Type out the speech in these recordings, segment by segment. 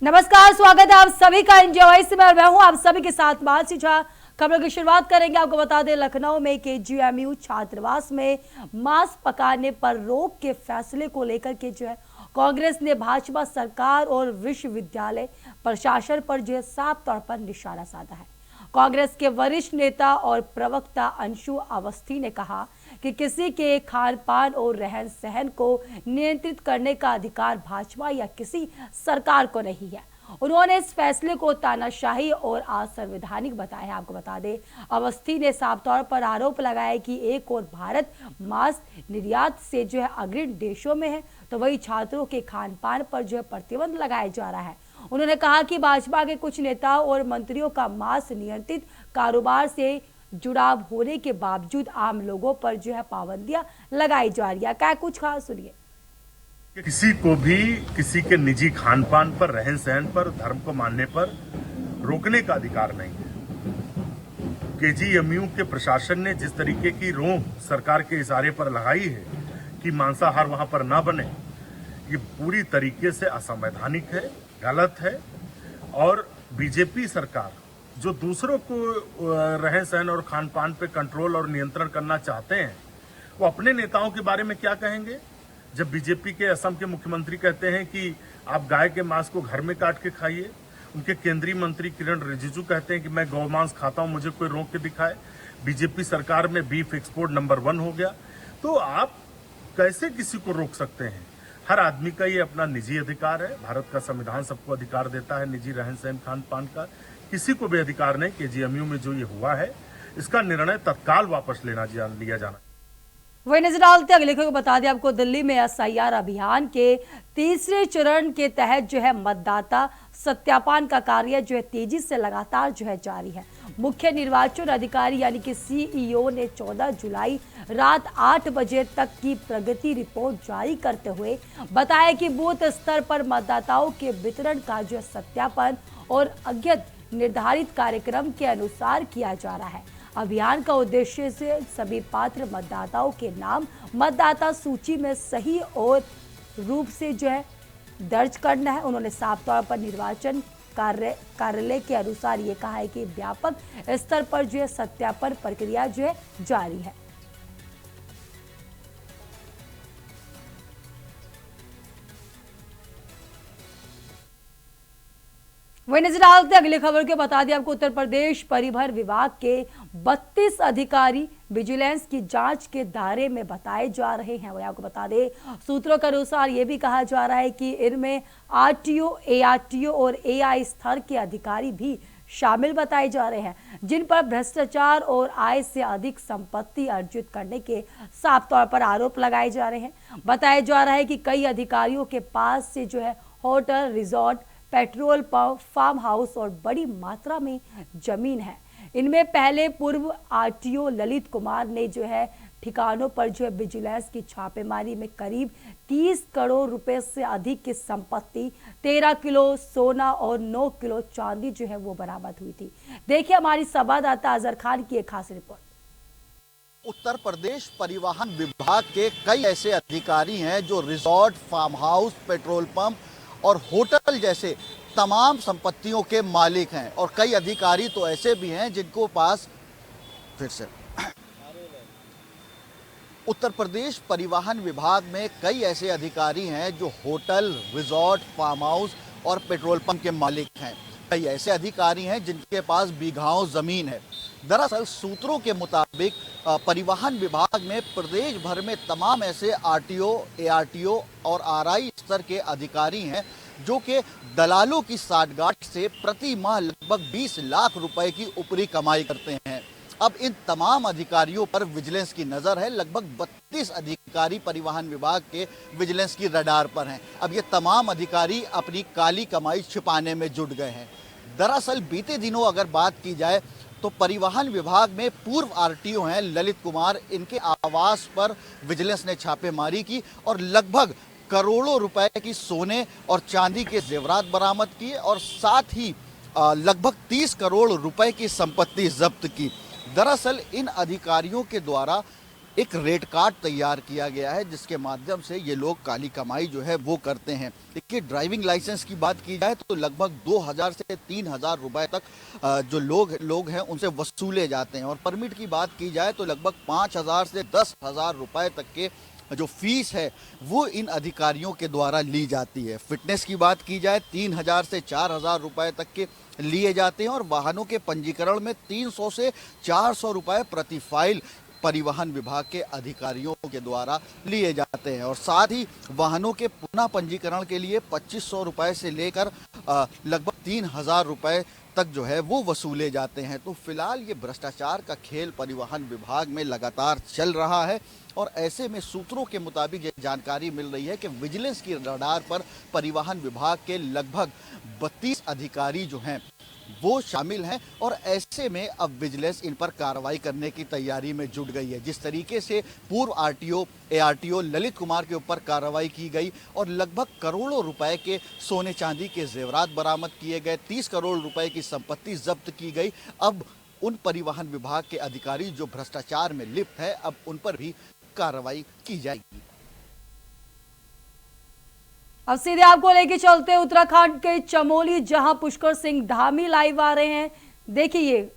नमस्कार, स्वागत है आप सभी का इंडिया वॉइस में और मैं हूं आप सभी के साथ मानसी झा। खबरों की शुरुआत करेंगे। आपको बता दें, लखनऊ में केजीएमयू छात्रावास में मांस पकाने पर रोक के फैसले को लेकर के कांग्रेस ने भाजपा सरकार और विश्वविद्यालय प्रशासन पर साफ तौर पर निशाना साधा है। कांग्रेस के वरिष्ठ नेता और प्रवक्ता अंशु अवस्थी ने कहा कि किसी के खान पान और रहन सहन को नियंत्रित करने का अधिकार भाजपा या किसी सरकार को नहीं है। उन्होंने इस फैसले को तानाशाही और असंवैधानिक बताया। आपको बता दें, अवस्थी ने साफ तौर पर आरोप लगाया कि एक और भारत मांस निर्यात से अग्रणी देशों में है, तो वही छात्रों के खान पान पर प्रतिबंध लगाया जा रहा है। उन्होंने कहा कि भाजपा के कुछ नेताओं और मंत्रियों का मांस नियंत्रित कारोबार से जुड़ाव होने के बावजूद आम लोगों पर पाबंदियां लगाई जा रही है। क्या कुछ खास सुनिए। किसी को भी किसी के निजी खान पान पर, रहन सहन पर, धर्म को मानने पर रोकने का अधिकार नहीं है। केजीएमयू के प्रशासन ने जिस तरीके की रोक सरकार के इशारे पर लगाई है कि मांसाहार वहां पर ना बने, ये पूरी तरीके से असंवैधानिक है, गलत है। और बीजेपी सरकार जो दूसरों को रहन सहन और खान पान पे कंट्रोल और नियंत्रण करना चाहते हैं, वो अपने नेताओं के बारे में क्या कहेंगे? जब बीजेपी के असम के मुख्यमंत्री कहते हैं कि आप गाय के मांस को घर में काट के खाइए, उनके केंद्रीय मंत्री किरण रिजिजू कहते हैं कि मैं गौ मांस खाता हूं, मुझे कोई रोक के दिखाए। बीजेपी सरकार में बीफ एक्सपोर्ट नंबर 1 हो गया। तो आप कैसे किसी को रोक सकते हैं? हर आदमी का ये अपना निजी अधिकार है। भारत का संविधान सबको अधिकार देता है निजी रहन सहन खान पान का। किसी को भी अधिकार नहीं। केजीएमयू में जो ये हुआ है, इसका निर्णय तत्काल वापस लिया जाना। वही नजर डालते अगले खबर को बता दें आपको, दिल्ली में एसआईआर अभियान के तीसरे चरण के तहत मतदाता सत्यापन का कार्य तेजी से लगातार जारी है। मुख्य निर्वाचन अधिकारी यानी कि सीईओ ने 14 जुलाई रात 8 बजे तक की प्रगति रिपोर्ट जारी करते हुए बताया कि बूथ स्तर पर मतदाताओं के वितरण का सत्यापन और अज्ञात निर्धारित कार्यक्रम के अनुसार किया जा रहा है। अभियान का उद्देश्य से सभी पात्र मतदाताओं के नाम मतदाता सूची में सही और रूप से दर्ज करना है। उन्होंने साफ तौर पर निर्वाचन कार्यालय के अनुसार ये कहा है कि व्यापक स्तर पर सत्यापन प्रक्रिया जारी है। वही नजर डालते अगली खबर के बता दें आपको, उत्तर प्रदेश परिवहन विभाग के 32 अधिकारी विजिलेंस की जांच के दायरे में बताए जा रहे हैं। वही आपको बता दें, सूत्रों के अनुसार ये भी कहा जा रहा है कि इनमें आरटीओ, एआरटीओ और एआई स्तर के अधिकारी भी शामिल बताए जा रहे हैं, जिन पर भ्रष्टाचार और आय से अधिक संपत्ति अर्जित करने के साफ तौर पर आरोप लगाए जा रहे हैं। बताया जा रहा है कि कई अधिकारियों के पास से hotel, resort, petrol pump, farm house और बड़ी मात्रा में जमीन है। इनमें पहले पूर्व आरटीओ ललित कुमार ने ठिकानों पर विजिलेंस की छापेमारी में करीब 30 करोड़ रुपए से अधिक की संपत्ति, 13 किलो सोना और 9 किलो चांदी वो बरामद हुई थी। देखिए हमारी संवाददाता अजहर खान की एक खास रिपोर्ट। उत्तर प्रदेश परिवहन विभाग के कई ऐसे अधिकारी हैं जो resort, farm house, petrol pump और होटल जैसे तमाम संपत्तियों के मालिक हैं। और कई अधिकारी तो ऐसे भी हैं जिनको पास उत्तर प्रदेश परिवहन विभाग में कई ऐसे अधिकारी हैं जो होटल, रिजॉर्ट, फार्म हाउस और पेट्रोल पंप के मालिक हैं। कई ऐसे अधिकारी हैं जिनके पास बीघाओं जमीन है। दरअसल सूत्रों के मुताबिक परिवहन विभाग में प्रदेश भर में तमाम ऐसे आरटीओ, एआरटीओ और आरआई स्तर के अधिकारी हैं जो कि दलालों की साठगांठ से प्रति माह लगभग 20 लाख रुपए की ऊपरी कमाई करते हैं। अब इन तमाम अधिकारियों पर विजिलेंस की नजर है। लगभग 32 अधिकारी परिवहन विभाग के विजिलेंस की रडार पर हैं। अब ये तमाम अधिकारी अपनी काली कमाई छिपाने में जुट गए हैं। दरअसल बीते दिनों अगर बात की जाए तो परिवहन विभाग में पूर्व आरटीओ हैं ललित कुमार, इनके आवास पर विजिलेंस ने छापेमारी की और लगभग करोड़ों रुपए की सोने और चांदी के जेवरात बरामद किए और साथ ही लगभग 30 करोड़ रुपए की संपत्ति जब्त की। दरअसल इन अधिकारियों के द्वारा एक रेट कार्ड तैयार किया गया है जिसके माध्यम से ये लोग काली कमाई जो है वो करते हैं। देखिए, ड्राइविंग लाइसेंस की बात की जाए तो लगभग 2000 से 3000 रुपए तक जो लोग हैं उनसे वसूले जाते हैं, और परमिट की बात की जाए तो लगभग 5000 से 10,000 रुपए तक के जो फीस है वो इन अधिकारियों के द्वारा ली जाती है। फिटनेस की बात की जाए 3000 से 4000 रुपए तक के लिए जाते हैं, और वाहनों के पंजीकरण में 300 से 400 रुपए प्रति फाइल परिवहन विभाग के अधिकारियों के द्वारा लिए जाते हैं। और साथ ही वाहनों के पुनः पंजीकरण के लिए 2500 रुपए से लेकर लगभग 3000 रुपए तक जो है वो वसूले जाते हैं। तो फिलहाल ये भ्रष्टाचार का खेल परिवहन विभाग में लगातार चल रहा है, और ऐसे में सूत्रों के मुताबिक ये जानकारी मिल रही है कि विजिलेंस की रडार पर परिवहन विभाग के लगभग 32 अधिकारी जो हैं वो शामिल हैं, और ऐसे में अब विजिलेंस इन पर कार्रवाई करने की तैयारी में जुट गई है। जिस तरीके से पूर्व आरटीओ एआरटीओ ललित कुमार के ऊपर कार्रवाई की गई और लगभग करोड़ों रुपए के सोने चांदी के जेवरात बरामद किए गए, 30 करोड़ रुपए की संपत्ति जब्त की गई, अब उन परिवहन विभाग के अधिकारी जो भ्रष्टाचार में लिप्त है अब उन पर भी कार्रवाई की जाएगी। अब सीधे आपको लेके चलते हैं उत्तराखंड के चमोली, जहां पुष्कर सिंह धामी लाइव आ रहे हैं। देखिए,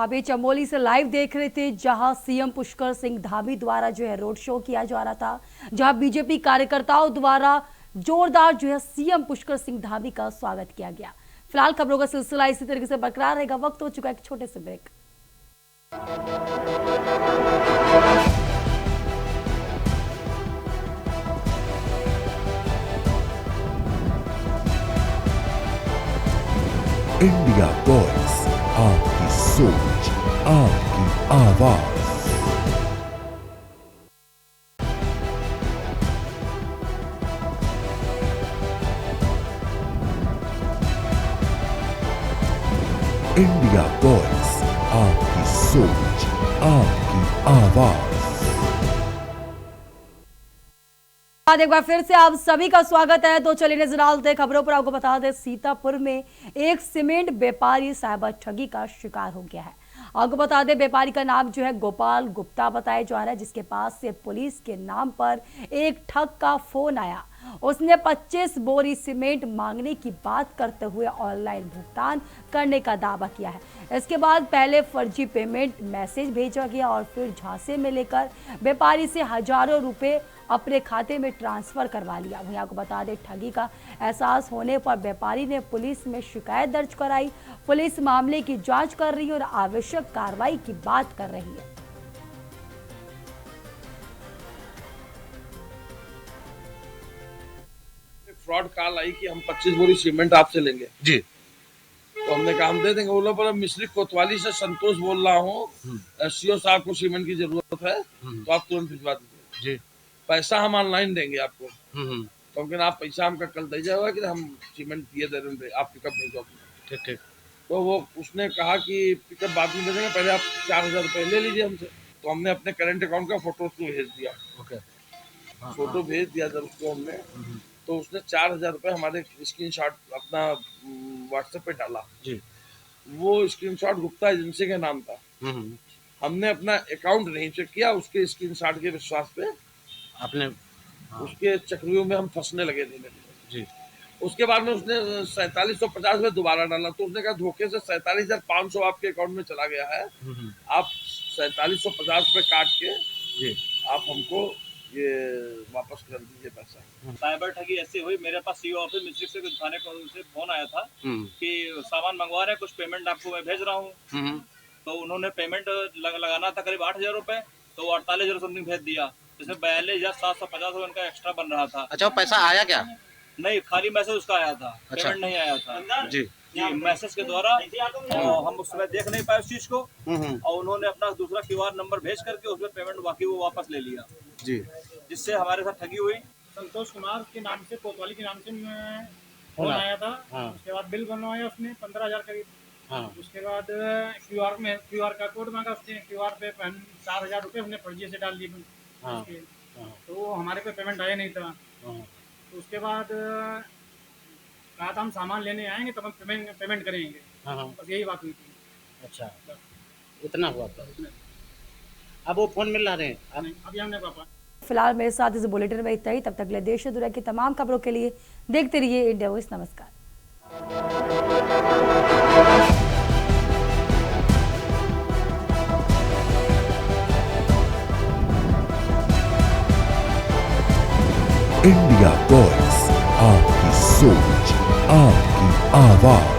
आप ये चमोली से लाइव देख रहे थे, जहां सीएम पुष्कर सिंह धामी द्वारा जो है रोड शो किया जा रहा था, जहां बीजेपी कार्यकर्ताओं द्वारा जोरदार जो है सीएम पुष्कर सिंह धामी का स्वागत किया गया। फिलहाल खबरों का सिलसिला इसी तरीके से बरकरार रहेगा। वक्त हो चुका है एक छोटे से ब्रेक। इंडिया वॉइस, आपकी सोच, आपकी आवाज। इंडिया वॉइस, आपकी सोच, आपकी आवाज। एक बार फिर से आप सभी का स्वागत है। तो चलिए नजर डालते हैं खबरों पर। आपको बता दें, सीतापुर में एक सीमेंट व्यापारी साइबर ठगी का शिकार हो गया है। आपको बता दें, व्यापारी का नाम जो है गोपाल गुप्ता बताया जा रहा है, जिसके पास से पुलिस के नाम पर एक ठग का फोन आया। उसने 25 बोरी सीमेंट मांगने की बात करते हुए ऑनलाइन भुगतान करने का दावा किया है। इसके बाद पहले फर्जी पेमेंट मैसेज भेजा गया और फिर झांसे में लेकर व्यापारी से हजारों रुपए अपने खाते में ट्रांसफर करवा लिया। वहीं आपको बता दें, ठगी का एहसास होने पर व्यापारी ने पुलिस में शिकायत दर्ज कराई। पुलिस मामले की जांच कर रही है और आवश्यक कार्रवाई की बात कर रही है। फ्रॉड कॉल आई कि हम 25 बोरी सीमेंट आपसे लेंगे जी। तो हमने कहा हम दे देंगे। बोला पर मिश्री कोतवाली से संतोष बोल रहा हूँ, सीओ साहब को सीमेंट की जरूरत है तो आप तुरंत भिजवा दीजिए जी। पैसा हम ऑनलाइन देंगे आपको। तो हम आप पैसा हमका कल दे जाएगा कि हम सीमेंट दिए दे रहे आप पिकअप भेजो। ठीक ठीक। तो वो उसने कहा कि पिकअप बाद में दे देंगे, पहले आप 4000 रुपये ले लीजिए हमसे। तो हमने अपने करंट अकाउंट का फोटो उसको भेज दिया। ओके। फोटो भेज दिया जब उसको हमने, तो उसने 4000 रुपये हमारे स्क्रीनशॉट अपना व्हाट्सएप पे डाला जी। वो स्क्रीनशॉट गुप्ता एजेंसी के नाम था। हमने अपना अकाउंट नहीं चेक किया, उसके स्क्रीनशॉट के विश्वास पे आपने उसके चक्रियों में हम फंसने लगे थे जी। उसके बाद में उसने 4750 में दोबारा डाला। तो उसने कहा धोखे से 47,500 आपके अकाउंट में चला गया है, आप 4750 रुपये काट के जी आप हमको ये वापस कर दीजिए पैसा। साइबर ठगी ऐसे हुई, मेरे पास सीओ ऑफिस मिस्त्री से कुछ थाने से फोन आया था कि सामान मंगवा रहे हैं, कुछ पेमेंट आपको मैं भेज रहा हूँ। तो उन्होंने पेमेंट लगाना था करीब 8000 रुपए, तो वो 48,000 समथिंग भेज दिया, जिसमें 42,750 उनका एक्स्ट्रा बन रहा था। अच्छा, वो पैसा आया क्या? नहीं, खाली मैसेज उसका आया था। अच्छा। पेमेंट नहीं आया था जी जी। मैसेज के द्वारा हम उस समय देख नहीं पाए उस चीज को, और उन्होंने अपना दूसरा क्यूआर नंबर भेज करके उसमें पेमेंट बाकी वो वापस ले लिया जी, जिससे हमारे साथ ठगी हुई। संतोष कुमार के नाम से, कोतवाली के नाम से फोन आया था। उसके बाद बिल बनवाया उसने 15,000 करीब। उसके बाद क्यूआर का कोड मांगा उसने, क्यूआर पे 4,000 रुपये उसने फर्जी से डाल दिए। तो वो हमारे पे पेमेंट आया नहीं था। तो उसके बाद कहा था हम सामान लेने आएंगे तब हम पेमेंट करेंगे। बस यही बात हुई थी। अच्छा, इतना हुआ था। अब वो फोन मिल रहे हैं अभी हमने पापा। फिलहाल मेरे साथ इस बुलेटिन में इतना ही। तब तक ले देश और दुनिया की तमाम खबरों के लिए देखते रहिए इंडिया वॉइस। नमस्कार। इंडिया वॉइस, आपकी सोच, आपकी आवाज।